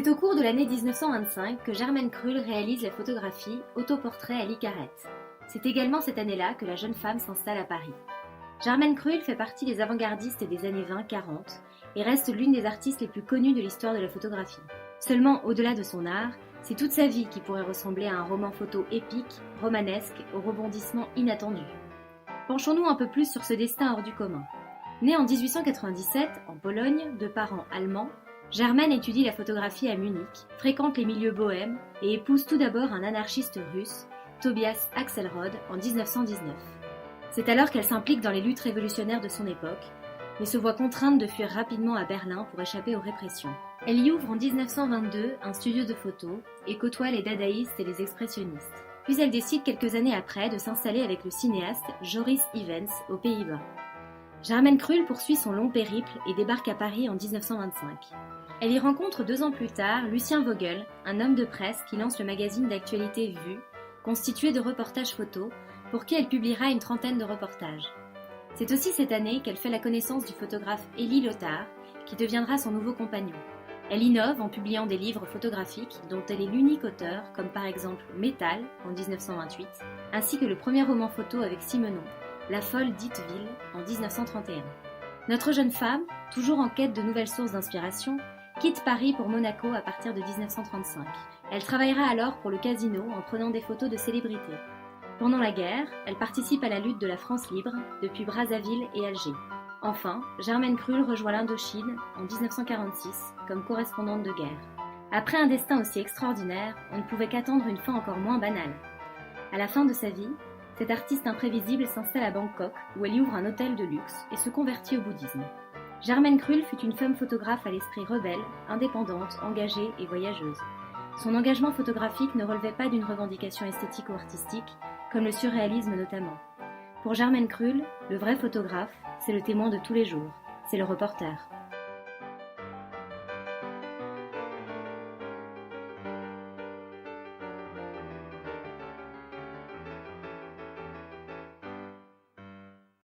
C'est au cours de l'année 1925 que Germaine Krull réalise la photographie Autoportrait à l'Icaret. C'est également cette année-là que la jeune femme s'installe à Paris. Germaine Krull fait partie des avant-gardistes des années 20-40 et reste l'une des artistes les plus connues de l'histoire de la photographie. Seulement, au-delà de son art, c'est toute sa vie qui pourrait ressembler à un roman photo épique, romanesque, aux rebondissements inattendus. Penchons-nous un peu plus sur ce destin hors du commun. Née en 1897, en Pologne, de parents allemands, Germaine étudie la photographie à Munich, fréquente les milieux bohèmes et épouse tout d'abord un anarchiste russe, Tobias Axelrod, en 1919. C'est alors qu'elle s'implique dans les luttes révolutionnaires de son époque, mais se voit contrainte de fuir rapidement à Berlin pour échapper aux répressions. Elle y ouvre en 1922 un studio de photos et côtoie les dadaïstes et les expressionnistes. Puis elle décide quelques années après de s'installer avec le cinéaste Joris Ivens aux Pays-Bas. Germaine Krull poursuit son long périple et débarque à Paris en 1925. Elle y rencontre 2 ans plus tard Lucien Vogel, un homme de presse qui lance le magazine d'actualité Vue, constitué de reportages photos, pour qui elle publiera une 30aine de reportages. C'est aussi cette année qu'elle fait la connaissance du photographe Élie Lothar, qui deviendra son nouveau compagnon. Elle innove en publiant des livres photographiques dont elle est l'unique auteur, comme par exemple Métal en 1928, ainsi que le premier roman photo avec Simenon, La folle d'Itteville en 1931. Notre jeune femme, toujours en quête de nouvelles sources d'inspiration, quitte Paris pour Monaco à partir de 1935. Elle travaillera alors pour le Casino en prenant des photos de célébrités. Pendant la guerre, elle participe à la lutte de la France libre, depuis Brazzaville et Alger. Enfin, Germaine Krull rejoint l'Indochine en 1946 comme correspondante de guerre. Après un destin aussi extraordinaire, on ne pouvait qu'attendre une fin encore moins banale. À la fin de sa vie, cette artiste imprévisible s'installe à Bangkok où elle y ouvre un hôtel de luxe et se convertit au bouddhisme. Germaine Krull fut une femme photographe à l'esprit rebelle, indépendante, engagée et voyageuse. Son engagement photographique ne relevait pas d'une revendication esthétique ou artistique, comme le surréalisme notamment. Pour Germaine Krull, le vrai photographe, c'est le témoin de tous les jours, c'est le reporter.